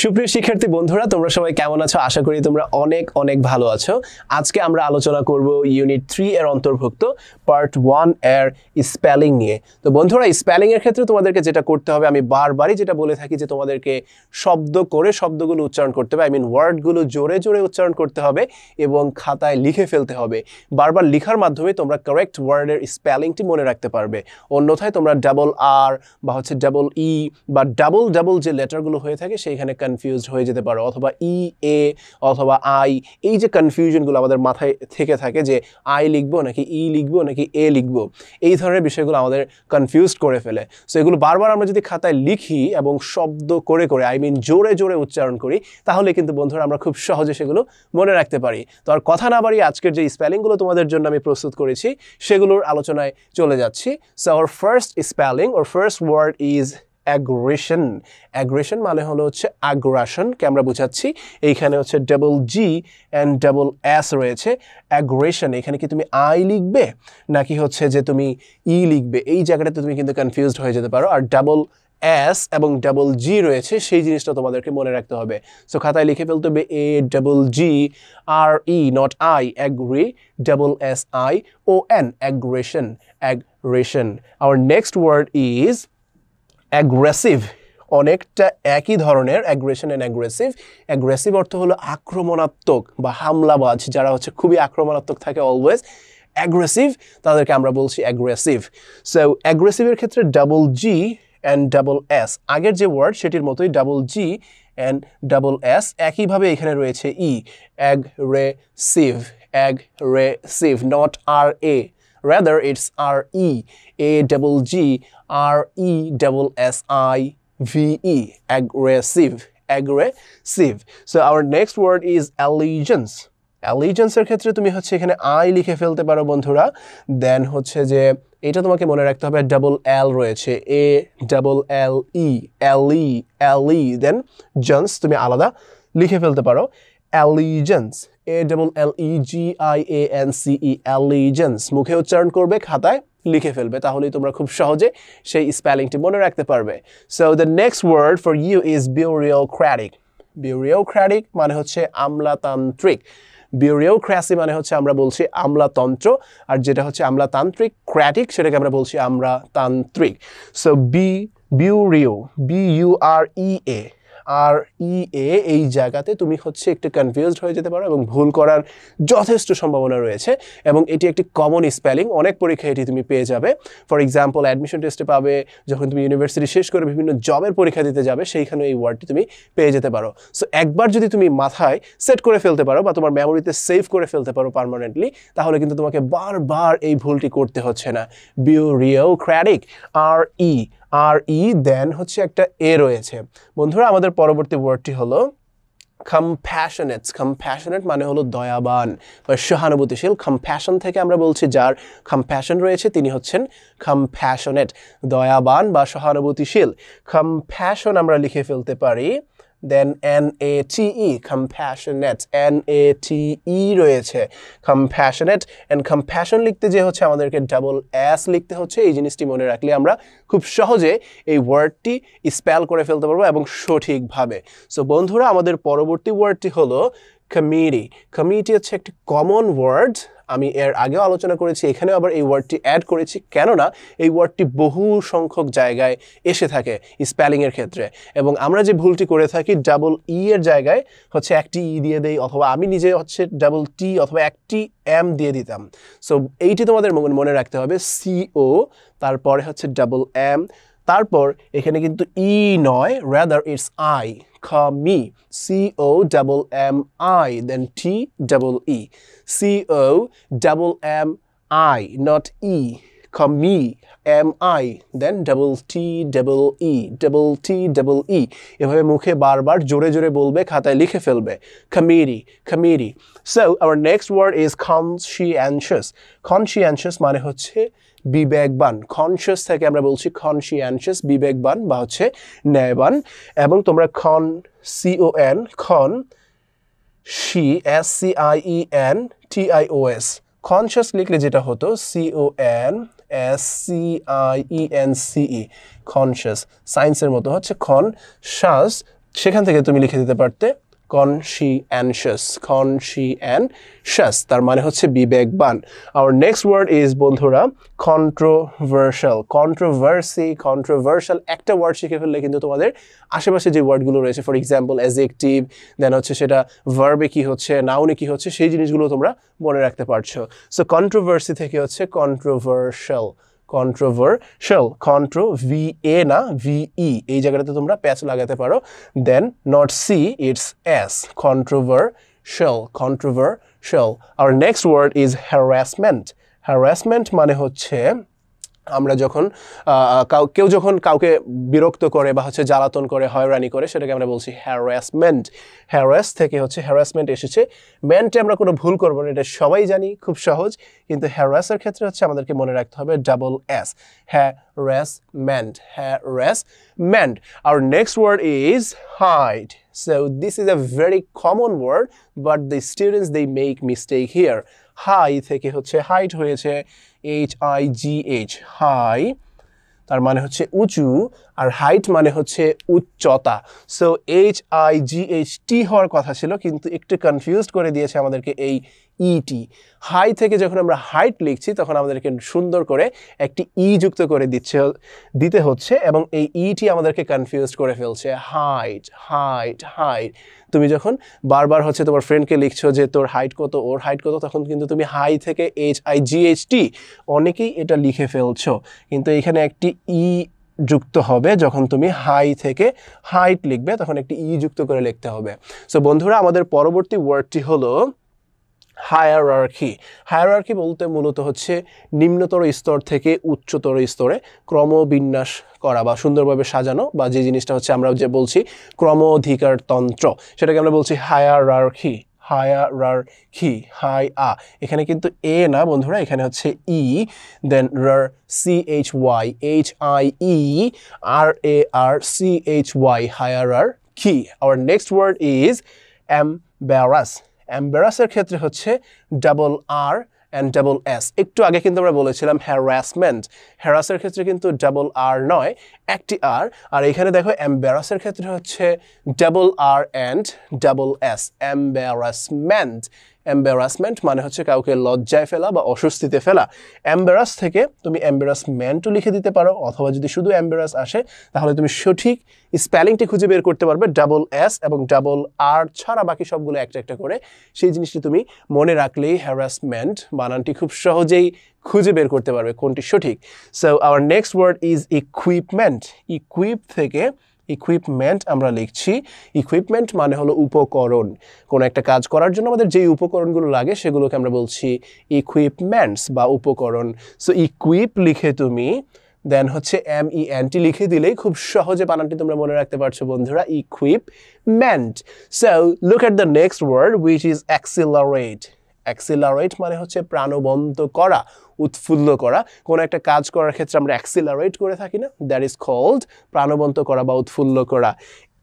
সুপ্রিয় শিক্ষার্থী বন্ধুরা, তোমরা সবাই কেমন আছো? আশা করি তোমরা অনেক অনেক ভালো আছো। আজকে আমরা আলোচনা করব ইউনিট 3 এর অন্তর্ভুক্ত পার্ট 1 এর স্পেলিং নিয়ে। তো বন্ধুরা, স্পেলিং এর ক্ষেত্রে তোমাদেরকে যেটা করতে হবে, আমি বারবারই যেটা বলে থাকি যে তোমাদেরকে শব্দ করে শব্দগুলো উচ্চারণ করতে হবে, ওয়ার্ডগুলো জোরে জোরে উচ্চারণ করতে হবে এবং খাতায় লিখে ফেলতে হবে। বারবার লেখার মাধ্যমে তোমরা কারেক্ট ওয়ার্ডের স্পেলিংটি মনে রাখতে পারবে। অন্যথায় তোমরা ডাবল আর বা ডাবল ই বা ডাবল যে লেটারগুলো হয়ে থাকে সেইখানে কনফিউজড হয়ে যেতে পারো, অথবা ই এ অথবা আই, এই যে কনফিউশনগুলো আমাদের মাথায় থেকে থাকে যে আই লিখবো নাকি ই লিখবো নাকি এ লিখবো, এই ধরনের বিষয়গুলো আমাদের কনফিউজড করে ফেলে। সো এগুলো বারবার আমরা যদি খাতায় লিখি এবং শব্দ করে করে জোরে জোরে উচ্চারণ করি, তাহলে কিন্তু বন্ধুরা আমরা খুব সহজে সেগুলো মনে রাখতে পারি। তো আর কথা না বাড়িয়ে আজকের যে স্পেলিংগুলো তোমাদের জন্য আমি প্রস্তুত করেছি সেগুলোর আলোচনায় চলে যাচ্ছি। So our first spelling or first word is aggression. aggression মানে হলো aggression কে আমরা বুঝাচ্ছি। এইখানে double G and double S রয়েছে। aggression, এখানে কি তুমি আই লিখবে নাকি যে তুমি ই লিখবে, এই জায়গাটাতে তুমি কিন্তু কনফিউজড হয়ে যেতে পারো। আর ডাবল এস এবং ডাবল জি রয়েছে, সেই জিনিসটা তোমাদেরকে মনে রাখতে হবে। সো খাতায় লিখে ফেলতে হবে A double G R E, not I, aggre, double S I O N, aggression. aggression. Our next word is aggressive. অনেকটা একই ধরনের aggression and aggressive. aggressive অর্থ হলো আক্রমণাত্মক বা হামলাবাজ, যারা খুবই আক্রমণাত্মক থাকে অলওয়েজ। aggressive, তাদেরকে আমরা বলছি aggressive. সো aggressive এর ক্ষেত্রে double G and double S, আগের যে ওয়ার্ড সেটির মতোই double G and double S, একইভাবে এখানে রয়েছে ই, aggressive, aggressive, not R A, rather it's R E, A double G R E double S I V E, aggressive, aggressive. So our next word is allegiance. allegiance এর ক্ষেত্রে তুমি এখানে I লিখে ফেলতে পারো বন্ধুরা। দেন যে এটা তোমাকে মনে রাখতে হবে ডাবল এল রয়েছে, এ ডাবল এল ই, এল ই, এল ই, দেন জন্স তুমি আলাদা লিখে ফেলতে পারো। allegiance, A double L E G I A N C E, allegiance, মুখে উচ্চারণ করবে, খাতায় লিখে ফেলবে, তাহলেই তোমরা খুব সহজে সেই স্পেলিংটি মনে রাখতে পারবে। So the next word for you is bureaucratic. bureaucratic মানে আমলাতান্ত্রিক। bureaucracy মানে আমরা বলছি আমলাতন্ত্র, আর যেটা আমলাতান্ত্রিক, ক্র্যাটিক, সেটাকে আমরা বলছি আমলাতান্ত্রিক। So bureau, B-U-R-E-A, আর ই এ, এই জায়গাতে তুমি একটু কনফিউজড হয়ে যেতে পারো এবং ভুল করার যথেষ্ট সম্ভাবনা রয়েছে, এবং এটি একটি কমন স্পেলিং, অনেক পরীক্ষায় এটি তুমি পেয়ে যাবে। ফর এক্সাম্পল অ্যাডমিশন টেস্টে পাবে, যখন তুমি ইউনিভার্সিটি শেষ করে বিভিন্ন জবের পরীক্ষা দিতে যাবে, সেইখানে এই ওয়ার্ডটি তুমি পেয়ে যেতে পারো। সো একবার যদি তুমি মাথায় সেট করে ফেলতে পারো বা তোমার মেমোরিতে সেভ করে ফেলতে পারো পার্মানেন্টলি, তাহলে কিন্তু তোমাকে বারবার এই ভুলটি করতে হচ্ছে না। bureaucratic, আর ই, দেন একটা এ রয়েছে। বন্ধুরা, আমাদের পরবর্তী ওয়ার্ডটি হলো compassionate. compassionate মানে হলো দয়াবান বা সহানুভূতিশীল। compassion থেকে আমরা বলছি যার compassion রয়েছে তিনি compassionate, দয়াবান বা সহানুভূতিশীল। compassion আমরা লিখে ফেলতে পারি then N-A-T-E, compassionate, N-A-T-E রয়েছে, compassionate, and compassion লিখতে যে আমাদেরকে ডাবল এস লিখতে হচ্ছে, এই জিনিসটি মনে রাখলে আমরা খুব সহজে এই ওয়ার্ডটি স্পেল করে ফেলতে পারবো এবং সঠিকভাবে। সো বন্ধুরা, আমাদের পরবর্তী ওয়ার্ডটি হলো কমিটি। কমিটি একটি কমন ওয়ার্ড, আমি এর আগেও আলোচনা করেছি, এখানেও আবার এই ওয়ার্ডটি অ্যাড করেছি, কেননা এই ওয়ার্ডটি বহু সংখ্যক জায়গায় এসে থাকে স্পেলিংয়ের ক্ষেত্রে, এবং আমরা যে ভুলটি করে থাকি ডাবল ই এর জায়গায় একটি ই দিয়ে দেই, অথবা আমি নিজে ডাবল টি অথবা একটি এম দিয়ে দিতাম। সো এইটি তোমাদের মনে রাখতে হবে, সিও, তারপরে ডাবল এম, তারপর এখানে কিন্তু ই নয়, রাদার ইটস আই, কমি, C-O double M-I, then T-double E. C-O double M-I, not E. Kami, M-I, then double T-double-E, double T-double-E. এভাবে মুখে বারবার জোরে জোরে বলবে, খাতায় লিখে ফেলবে। Committee, committee. So, our next word is conscientious. Conscientious মানে বিবেকবান। কনসিয়াস থেকে আমরা বলছি কনসিয়েন্সিয়াস, বিবেকবান বা ন্যায়বান। এবং তোমরা CON, খন, সি, SCIENTIOS, কনসিয়াস লিখলে যেটা হতো CONSCIENCE, কনসিয়াস, সায়েন্সের মতো খন, শ্বাস, সেখান থেকে তুমি লিখে দিতে পারতে conscientious তার মানে হচ্ছে বিবেকবান our next word is বন্ধুরা controversial একটা ওয়ার্ড শিখে ফেললে কিন্তু তোমাদের আশেপাশে যে ওয়ার্ডগুলো রয়েছে ফর এক্সাম্পল অ্যাডজেক্টিভ দেন হচ্ছে সেটা ভার্বে কি হচ্ছে নাউনে কি হচ্ছে সেই জিনিসগুলো তোমরা মনে রাখতে পারছো সো কন্ট্রোভার্সি থেকে হচ্ছে controversial contro VA না VE এই জায়গাটাতে তোমরা প্যাচ লাগাতে পারো দেন not C it's S controversial our next word is harassment মানে হচ্ছে আমরা যখন কেউ যখন কাউকে বিরক্ত করে বা হচ্ছে জ্বালাতন করে হয়রানি করে সেটাকে আমরা বলছি হ্যারাস থেকে হচ্ছে হ্যারাসমেন্ট এসেছে মেন্টে আমরা কোনো ভুল করব না এটা সবাই জানি খুব সহজ কিন্তু হ্যারাসের ক্ষেত্রে হচ্ছে আমাদেরকে মনে রাখতে হবে double S harassment our next word is hide so this is a very common word but the students they make mistake here high থেকে হচ্ছে height হয়েছে HIGH high তার মানে হচ্ছে উঁচু আর হাইট মানে হচ্ছে উচ্চতা সো HIGHT হওয়ার কথা ছিল কিন্তু একটু কনফিউজড করে দিয়েছে আমাদেরকে এই ইটি হাই থেকে যখন আমরা হাইট লিখছি তখন আমাদেরকে সুন্দর করে একটি ই যুক্ত করে দিতে হচ্ছে এবং এই ইটি আমাদেরকে কনফিউজড করে ফেলছে হাইট তুমি যখন বারবার হচ্ছে তোমার ফ্রেন্ডকে লিখছো যে তোর হাইট কত ওর হাইট কত তখন কিন্তু তুমি হাই থেকে HIGHT অনেকেই এটা লিখে ফেলছো কিন্তু এখানে একটি ই যুক্ত হবে যখন তুমি হাই থেকে হাইট লিখবে তখন একটি ই যুক্ত করে লিখতে হবে সো বন্ধুরা আমাদের পরবর্তী ওয়ার্ডটি হলো হায়ারার্কি বলতে মূলত হচ্ছে নিম্নতর স্তর থেকে উচ্চতর স্তরে ক্রমবিন্যাস করা বা সুন্দরভাবে সাজানো বা যে জিনিসটা হচ্ছে আমরা যে বলছি ক্রম অধিকার তন্ত্র সেটাকে আমরা বলছি হায়ারার্কি এখানে কিন্তু এ না বন্ধুরা এখানে হচ্ছে ই দেন CHY HIERARCHY hierarchy our next word is embarrass এর ক্ষেত্রে হচ্ছে double R and double S একটু আগে কিন্তু আমরা বলেছিলাম হ্যারাসের ক্ষেত্রে কিন্তু ডাবল আর নয় একটি আর আর এখানে দেখো এম্বারাসের ক্ষেত্রে হচ্ছে double R and double S embarrassment মানে হচ্ছে কাউকে লজ্জায় ফেলা বা অস্বস্তিতে ফেলা এম্বারাস থেকে তুমি এম্বারাসমেন্টও লিখে দিতে পারো অথবা যদি শুধু এম্বারাস আসে তাহলে তুমি সঠিক স্পেলিংটি খুঁজে বের করতে পারবে ডাবল এস এবং ডাবল আর ছাড়া বাকি সবগুলো একটা একটা করে সেই জিনিসটি তুমি মনে রাখলেই হ্যারাসমেন্ট বানানটি খুব সহজেই খুঁজে বের করতে পারবে কোনটি সঠিক so our next word is equip থেকে ইকুইপমেন্ট আমরা লিখছি ইকুইপমেন্ট মানে হলো উপকরণ কোনো একটা কাজ করার জন্য আমাদের যে উপকরণগুলো লাগে সেগুলোকে আমরা বলছি ইকুইপমেন্টস বা উপকরণ সো ইকুইপ লিখে তুমি দেন হচ্ছে MENT লিখে দিলেই খুব সহজে বানানটি তোমরা মনে রাখতে পারছো বন্ধুরা equipment so look at the next word which is accelerate মানে হচ্ছে প্রাণবন্ত করা উৎফুল্ল করা কোনো একটা কাজ করার ক্ষেত্রে আমরা অ্যাক্সিলারেট করে থাকি না দ্যাট ইজ কল্ড প্রাণবন্ত করা বা উৎফুল্ল করা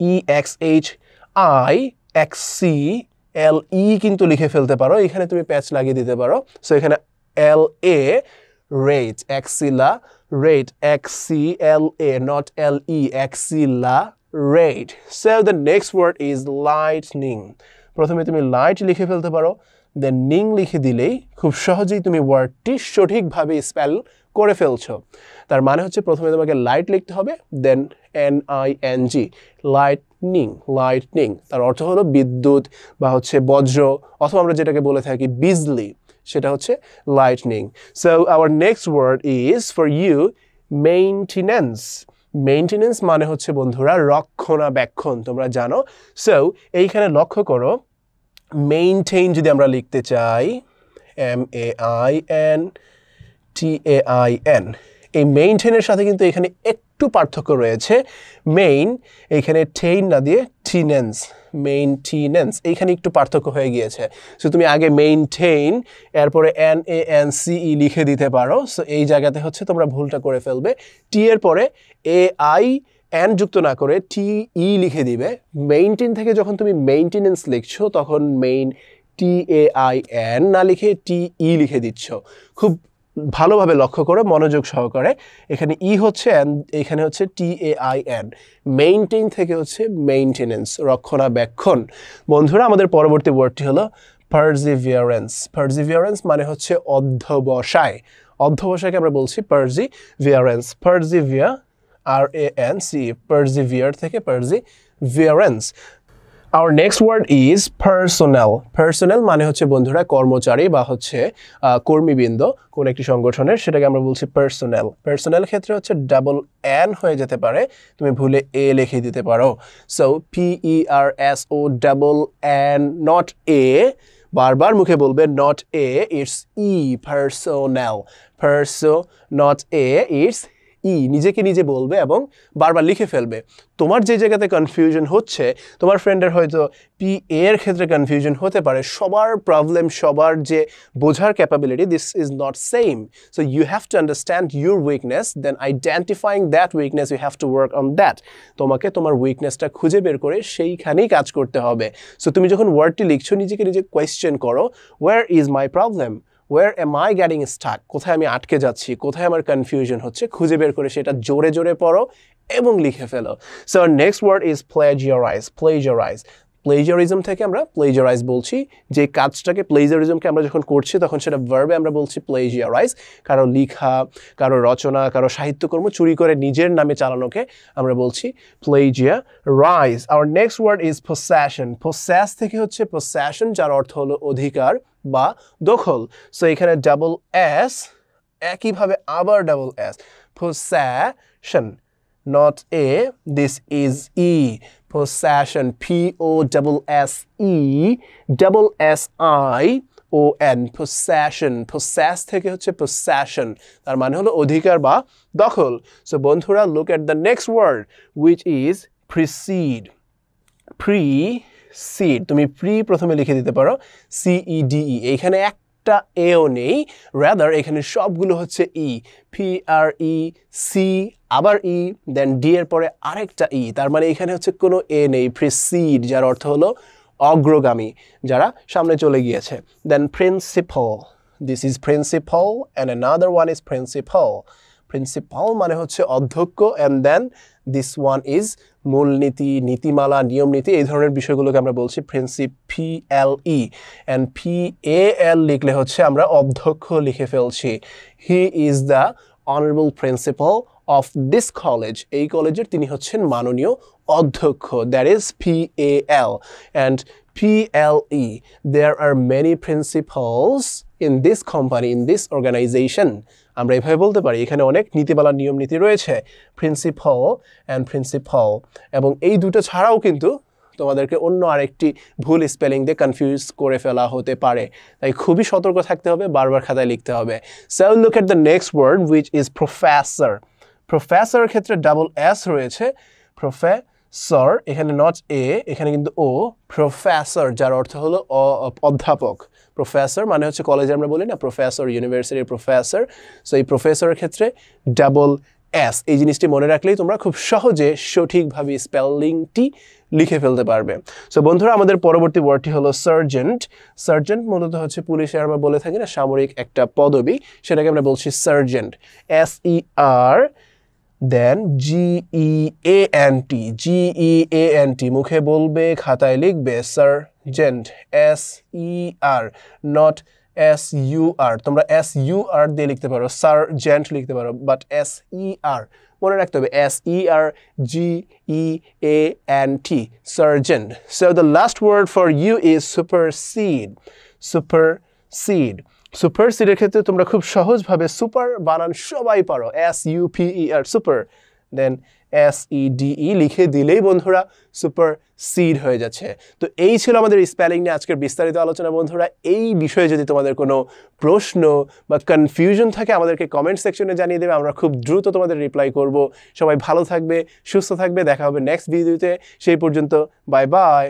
EXHIXCLE কিন্তু লিখে ফেলতে পারো এখানে তুমি প্যাচ লাগিয়ে দিতে পারো সো এখানে LA rate accelerate XCLA not LE accelerate so the next word is lightning প্রথমে তুমি লাইট লিখে ফেলতে পারো দেন নিং লিখে দিলেই খুব সহজেই তুমি ওয়ার্ডটি সঠিকভাবে স্পেল করে ফেলছো তার মানে হচ্ছে প্রথমে তোমাকে লাইট লিখতে হবে দেন NING লাইটনিং তার অর্থ হলো বিদ্যুৎ বা হচ্ছে বজ্র অথবা আমরা যেটাকে বলে থাকি বিজলি সেটা হচ্ছে lightning so our next word is for you maintenance মানে হচ্ছে বন্ধুরা রক্ষণাবেক্ষণ তোমরা জানো সো এইখানে লক্ষ্য করো মেইনটেইন যদি আমরা লিখতে চাই MAINTAIN এই মেইনটেইনের সাথে কিন্তু এখানে একটু পার্থক্য রয়েছে মেইন এখানে টেইন না দিয়ে মেইনটেনেন্স এইখানে একটু পার্থক্য হয়ে গিয়েছে সো তুমি আগে মেইনটেইন এরপরে NANCE লিখে দিতে পারো সো এই জায়গাতে হচ্ছে তোমরা ভুলটা করে ফেলবে টি এর পরে AIN যুক্ত না করে TE লিখে দিবে মেইনটেইন থেকে যখন তুমি মেইনটেনেন্স লিখছো তখন TAIN না লিখে TE লিখে দিচ্ছ খুব ভালোভাবে লক্ষ্য করো মনোযোগ সহকারে এখানে ই হচ্ছে and এখানে হচ্ছে TAIN মেইনটেইন থেকে হচ্ছে মেইনটেনেন্স রক্ষণাবেক্ষণ বন্ধুরা আমাদের পরবর্তী ওয়ার্ডটি হলো পারজিভিয়ারেন্স মানে হচ্ছে অধ্যবসায়কে আমরা বলছি পারজিভিয়ার RANC persevere থেকে perseverance Our next word is personnel মানে হচ্ছে বন্ধুরা কর্মচারী বা হচ্ছে কর্মীবৃন্দ কোন একটি সংগঠনের সেটাকে আমরা বলছি personnel ক্ষেত্রে হচ্ছে ডাবল N হয়ে যেতে পারে তুমি ভুলে A লিখে দিতে পারো so PERSO double N not A বারবার মুখে বলবে not A it's E personnel not A it's নিজেকে নিজে বলবে এবং বারবার লিখে ফেলবে তোমার যে জায়গাতে কনফিউশন হচ্ছে তোমার ফ্রেন্ডের হয়তো পি এর ক্ষেত্রে কনফিউশন হতে পারে সবার প্রবলেম সবার যে বোঝার capability this is not same so you have to understand your weakness then identifying that weakness you have to work on that তোমাকে তোমার উইকনেসটা খুঁজে বের করে সেইখানেই কাজ করতে হবে সো তুমি যখন ওয়ার্ডটি লিখছো নিজেকে নিজে কোয়েশ্চেন করো where is my problem Where am I getting stuck? কোথায় আমি আটকে যাচ্ছি কোথায় আমার কনফিউশন হচ্ছে খুঁজে বের করে সেটা জোরে জোরে পড়ো এবং লিখে ফেলো so next word is plagiarism থেকে আমরা প্লেজারাইজ বলছি যে কাজটাকে প্লেজারিজমকে আমরা যখন করছি তখন সেটা ভার্বে আমরা বলছি প্লেজারাইজ কারো লেখা কারো রচনা কারো সাহিত্যকর্ম চুরি করে নিজের নামে চালানোকে আমরা বলছি plagiarise our next word is possess থেকে হচ্ছে possession যার অর্থ হলো অধিকার বা দখল সো এখানে ডাবল এস একইভাবে আবার double S possession not A this is E possession POSSESSION possess থেকে হচ্ছে possession তার মানে হলো অধিকার বা দখল সো বন্ধুরা look at the next word which is precede তুমি প্রথমে লিখে দিতে পারো CEDE এখানে একটা এও নেই রাদার এখানে সবগুলো হচ্ছে ই PREC আবার ই দেন ডি এর পরে আরেকটা ই তার মানে এখানে হচ্ছে কোনো এ নেই প্রিসিড যার অর্থ হলো অগ্রগামী যারা সামনে চলে গিয়েছে then principle this is principle and another one is principal মানে হচ্ছে অধ্যক্ষ and then this one is মূলনীতি নীতিমালা নিয়ম নীতি এই ধরনের বিষয়গুলোকে আমরা বলছি PLE অ্যান্ড PAL লিখলে হচ্ছে আমরা অধ্যক্ষ লিখে ফেলছি he is the honourable principal of this college এই কলেজের তিনি হচ্ছেন মাননীয় অধ্যক্ষ that is PAL and PLE there are many principals in this company in this organization আমরা এভাবে বলতে পারি এখানে অনেক নীতিমালা নিয়ম নীতি রয়েছে প্রিন্সিপাল এবং এই দুটো ছাড়াও কিন্তু তোমাদেরকে অন্য আরেকটি ভুল স্পেলিং দিয়ে কনফিউজ করে ফেলা হতে পারে তাই খুবই সতর্ক থাকতে হবে বারবার খাতায় লিখতে হবে so look at the next word which is professor ক্ষেত্রে ডাবল এস রয়েছে প্রফেসর এখানে নট এ এখানে কিন্তু ও প্রফেসর যার অর্থ হলো অধ্যাপক প্রফেসর মানে হচ্ছে কলেজে আমরা বলি না প্রফেসর ইউনিভার্সিটির প্রফেসর সো এই প্রফেসরের ক্ষেত্রে ডাবল এস এই জিনিসটি মনে রাখলেই তোমরা খুব সহজে সঠিকভাবে স্পেলিংটি লিখে ফেলতে পারবে সো বন্ধুরা আমাদের পরবর্তী ওয়ার্ডটি হলো সার্জেন্ট মূলত হচ্ছে পুলিশে আমরা বলে থাকি না সামরিক একটা পদবি সেটাকে আমরা বলছি সার্জেন্ট SER দেন GEANT মুখে বলবে খাতায় লিখবে সার্জেন্ট SER নট SUR তোমরা SUR দিয়ে লিখতে পারো সার্জেন্ট লিখতে পারো বাট SER মনে রাখতে হবে SERGEANT sergeant so the last word for you is সুপারসিডের ক্ষেত্রে তোমরা খুব সহজভাবে সুপার বানান সবাই পারো SUPER সুপার দেন SEDE লিখে দিলেই বন্ধুরা সুপারসিড হয়ে যাচ্ছে তো এই ছিল আমাদের স্পেলিং নিয়ে আজকের বিস্তারিত আলোচনা বন্ধুরা এই বিষয়ে যদি তোমাদের কোনো প্রশ্ন বা কনফিউশন থাকে আমাদেরকে কমেন্ট সেকশনে জানিয়ে দেবে আমরা খুব দ্রুত তোমাদের রিপ্লাই করব সবাই ভালো থাকবে সুস্থ থাকবে দেখা হবে নেক্সট ভিডিওতে সেই পর্যন্ত বাই বাই